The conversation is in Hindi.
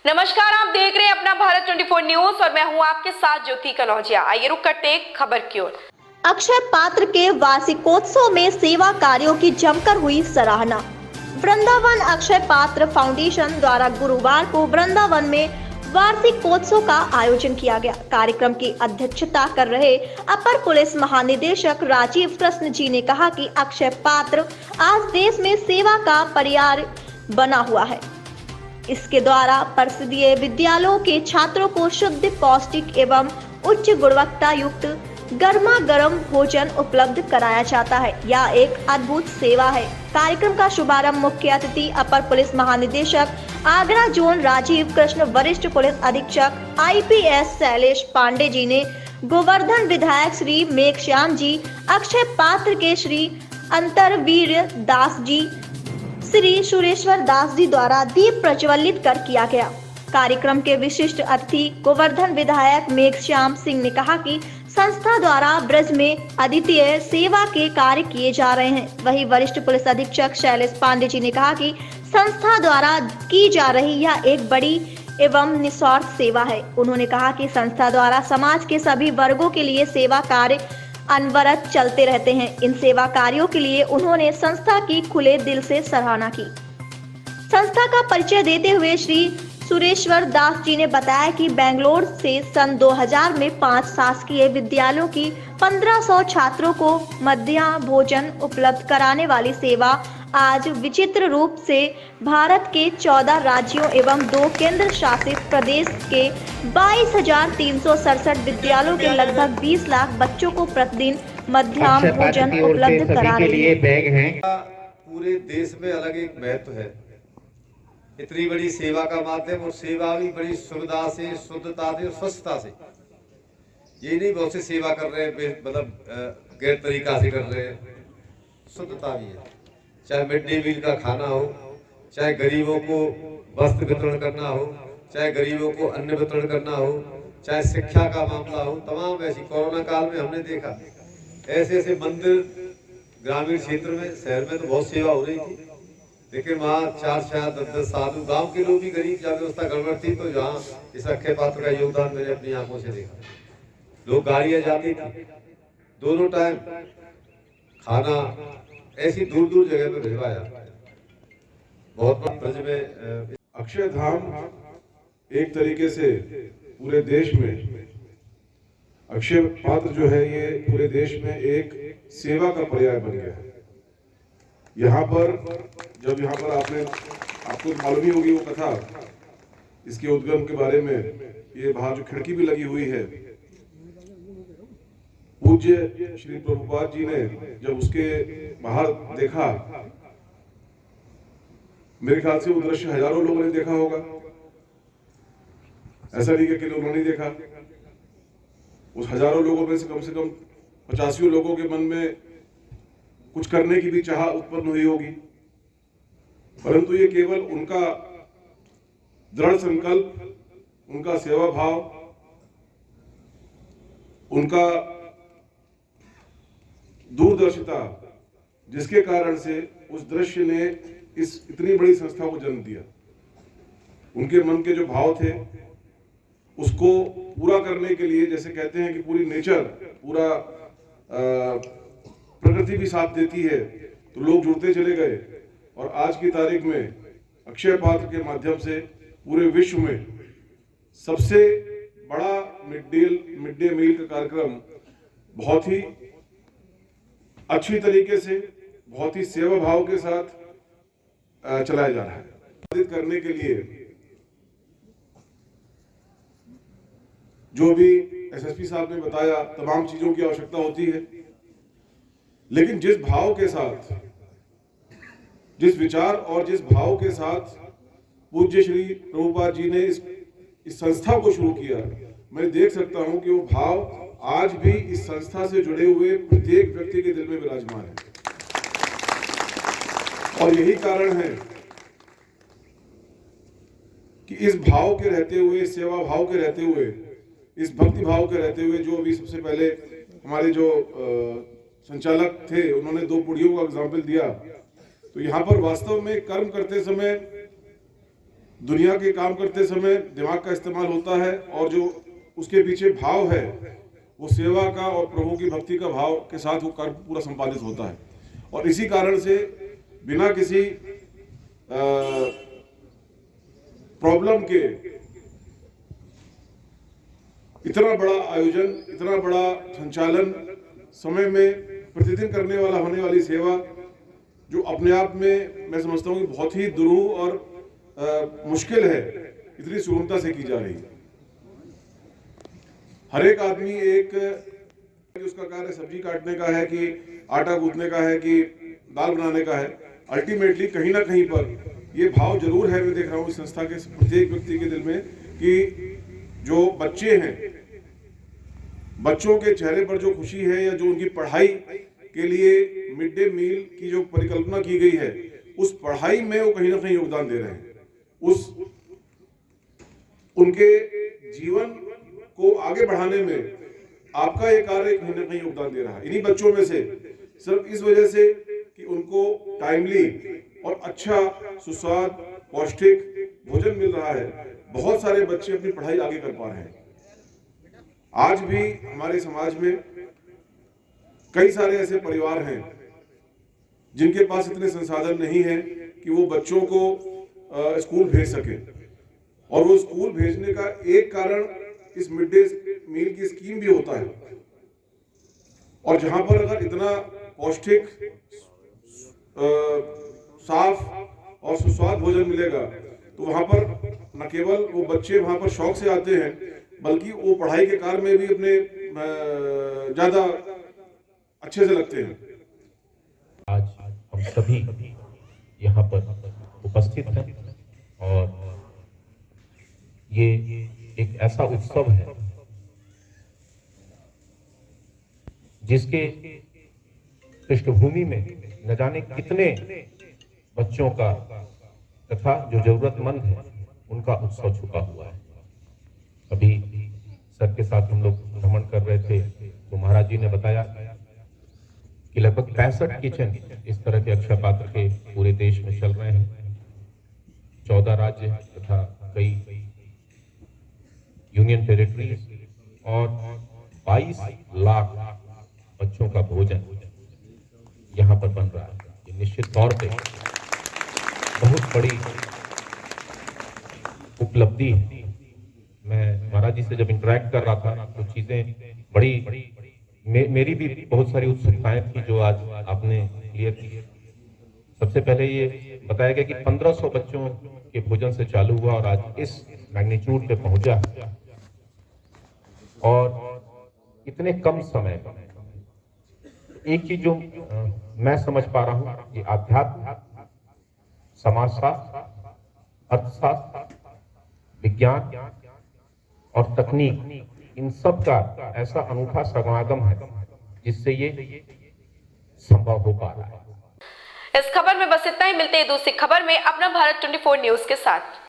नमस्कार, आप देख रहे हैं अपना भारत 24 न्यूज और मैं हूं आपके साथ ज्योति कनौजिया। आइए रुक करते हैं खबर की ओर। अक्षय पात्र के वार्षिकोत्सव में सेवा कार्यों की जमकर हुई सराहना। वृंदावन अक्षय पात्र फाउंडेशन द्वारा गुरुवार को वृंदावन में वार्षिकोत्सव का आयोजन किया गया। कार्यक्रम की अध्यक्षता कर रहे अपर पुलिस महानिदेशक राजीव कृष्ण जी ने कहा कि अक्षय पात्र आज देश में सेवा का पर्याय बना हुआ है। इसके द्वारा परिषदीय विद्यालयों के छात्रों को शुद्ध, पौष्टिक एवं उच्च गुणवत्ता युक्त गर्मा गर्म भोजन उपलब्ध कराया जाता है। यह एक अद्भुत सेवा है। कार्यक्रम का शुभारंभ मुख्य अतिथि अपर पुलिस महानिदेशक आगरा जोन राजीव कृष्ण, वरिष्ठ पुलिस अधीक्षक IPS शैलेश पांडे जी ने, गोवर्धन विधायक श्री मेघश्याम जी, अक्षय पात्र के श्री अंतरवीर दास जी, श्री सुरेश्वर दास जी द्वारा दीप प्रज्वलित कर किया गया। कार्यक्रम के विशिष्ट अतिथि गोवर्धन विधायक मेघश्याम सिंह ने कहा कि संस्था द्वारा ब्रज में अद्वितीय सेवा के कार्य किए जा रहे हैं। वहीं वरिष्ठ पुलिस अधीक्षक शैलेश पांडे जी ने कहा कि संस्था द्वारा की जा रही यह एक बड़ी एवं निस्वार्थ सेवा है। उन्होंने कहा कि संस्था द्वारा समाज के सभी वर्गों के लिए सेवा कार्य अनवरत चलते रहते हैं। इन सेवा कार्यों के लिए उन्होंने संस्था की खुले दिल से सराहना की। संस्था का परिचय देते हुए श्री सुरेश्वर दास जी ने बताया कि बेंगलोर से सन 2000 में 5 शासकीय विद्यालयों की 1500 छात्रों को मध्याह्न भोजन उपलब्ध कराने वाली सेवा आज विचित्र रूप से भारत के 14 राज्यों एवं 2 केंद्र शासित प्रदेश के 22,367 विद्यालयों के लगभग 20 लाख बच्चों को प्रतिदिन मध्याह्न भोजन उपलब्ध करा रही है। बैग हैं। पूरे देश में अलग एक महत्व है। इतनी बड़ी सेवा का माध्यम और सेवा भी बड़ी सुविधा से, शुद्धता से और स्वच्छता से। ये नहीं बहुत से सेवा कर रहे हैं मतलब गैर तरीका से कर रहे हैं, शुद्धता भी है। चाहे मिड डे मील का खाना हो, चाहे गरीबों को वस्त्र वितरण करना हो, चाहे गरीबों को अन्न वितरण करना हो, चाहे शिक्षा का मामला हो, तमाम ऐसी कोरोना काल में हमने देखा ऐसे ऐसे मंदिर ग्रामीण क्षेत्र में, शहर में तो बहुत सेवा हो रही थी, लेकिन वहाँ 4 10 साधु गांव के लोग भी गरीब, जब व्यवस्था गड़बड़ थी तो यहाँ इस अक्षय पात्र का योगदान मैंने अपनी आंखों से देखा। लोग गाड़ियां जाती थी, दोनों टाइम खाना ऐसी दूर दूर जगह पे भिजवाया। बहुत ब्रज में अक्षय धाम एक तरीके से पूरे देश में अक्षय पात्र जो है ये पूरे देश में एक सेवा का पर्याय बन गया है। यहाँ पर आपको मालूम ही होगी वो कथा, इसके उद्गम के बारे में। ये बाहर जो खिड़की भी लगी हुई है, पूज्य श्री प्रभुपाद जी ने जब उसके बाहर देखा, मेरे ख्याल से वो दृश्य हजारों लोगों ने देखा होगा, ऐसा नहीं कि लोगों ने देखा। उस हजारों लोगों में से कम 85 लोगों के मन में कुछ करने की भी चाह उत्पन्न हुई होगी, परंतु ये केवल उनका दृढ़ संकल्प, उनका सेवा भाव, उनका दूरदर्शिता, जिसके कारण से उस दृश्य ने इस इतनी बड़ी संस्था को जन्म दिया। उनके मन के जो भाव थे उसको पूरा करने के लिए, जैसे कहते हैं कि पूरी नेचर, पूरा प्रकृति भी साथ देती है, तो लोग जुड़ते चले गए और आज की तारीख में अक्षय पात्र के माध्यम से पूरे विश्व में सबसे बड़ा मिड डे मील का कार्यक्रम बहुत ही अच्छी तरीके से, बहुत ही सेवा भाव के साथ चलाया जा रहा है। मदद करने के लिए जो भी SSP साहब ने बताया, तमाम चीजों की आवश्यकता होती है, लेकिन जिस भाव के साथ, जिस विचार और जिस भाव के साथ पूज्य श्री प्रभुपाद जी ने इस संस्था को शुरू किया, मैं देख सकता हूं कि वो भाव आज भी इस संस्था से जुड़े हुए प्रत्येक व्यक्ति के दिल में विराजमान है। और यही कारण है कि इस भाव के रहते हुए, सेवा भाव के रहते हुए, इस भक्ति भाव के रहते हुए, जो अभी सबसे पहले हमारे जो संचालक थे उन्होंने 2 पुड़ियों का एग्जाम्पल दिया, तो यहाँ पर वास्तव में कर्म करते समय दुनिया के काम करते समय दिमाग का इस्तेमाल होता है और जो उसके पीछे भाव है वो सेवा का और प्रभु की भक्ति का भाव के साथ वो कर्म पूरा संपादित होता है। और इसी कारण से बिना किसी प्रॉब्लम के इतना बड़ा आयोजन, इतना बड़ा संचालन समय में प्रतिदिन करने वाला होने वाली सेवा जो अपने आप में मैं समझता हूँ कि बहुत ही दुरूह और मुश्किल है, इतनी सुगमता से की जा रही है। हर एक आदमी एक उसका कार्य सब्जी काटने का है कि आटा गूंथने का है कि दाल बनाने का है, अल्टीमेटली कहीं ना कहीं पर ये भाव जरूर है। मैं देख रहा हूँ इस संस्था के प्रत्येक व्यक्ति के दिल में कि जो बच्चे हैं, बच्चों के चेहरे पर जो खुशी है या जो उनकी पढ़ाई के लिए मिड डे मील की जो परिकल्पना की गई है, उस पढ़ाई में वो कहीं ना कहीं योगदान दे रहे हैं। उस उनके जीवन को आगे बढ़ाने में आपका ये कार्य कहीं ना कहीं योगदान दे रहा है। इन्हीं बच्चों में से सिर्फ इस वजह से कि उनको टाइमली और अच्छा सुस्वाद पौष्टिक भोजन मिल रहा है, बहुत सारे बच्चे अपनी पढ़ाई आगे कर पा रहे हैं। आज भी हमारे समाज में कई सारे ऐसे परिवार हैं जिनके पास इतने संसाधन नहीं है कि वो बच्चों को स्कूल भेज सके, और वो स्कूल भेजने का एक कारण इस मिड डे मील की स्कीम भी होता है। और जहां पर अगर इतना पौष्टिक, साफ और सुस्वाद भोजन मिलेगा तो वहां पर न केवल वो बच्चे वहां पर शौक से आते हैं, बल्कि वो पढ़ाई के कार्य में भी अपने ज्यादा अच्छे से लगते हैं। आज हम सभी यहाँ पर उपस्थित हैं और ये एक ऐसा उत्सव है जिसके पृष्ठभूमि में न जाने कितने बच्चों का तथा जो जरूरतमंद है उनका उत्सव छुपा हुआ है। अभी सर के साथ हम लोग भ्रमण कर रहे थे तो महाराज जी ने बताया कि लगभग 65 किचन इस तरह के अक्षय पात्र के पूरे देश में चल रहे हैं। 14 राज्य तथा कई यूनियन टेरिटरीज और 22 लाख बच्चों का भोजन यहाँ पर बन रहा है। ये निश्चित तौर पे बहुत बड़ी उपलब्धि है। मैं महाराज जी से जब इंटरेक्ट कर रहा था तो चीजें बड़ी मेरी भी बहुत सारी उत्सुकताएं थी जो आज आपने क्लियर की। सबसे पहले ये बताया गया कि 1500 बच्चों के भोजन से चालू हुआ और आज इस मैग्नीट्यूड पे पहुंचा, और इतने कम समय में। एक चीज जो मैं समझ पा रहा हूं, ये आध्यात्म, समाजशास्त्र, अर्थशास्त्र, विज्ञान और तकनीक, इन सब का ऐसा अनूठा समागम है जिससे ये संभव हो पा रहा है। इस खबर में बस इतना ही। मिलते हैं दूसरी खबर में अपना भारत 24 न्यूज के साथ।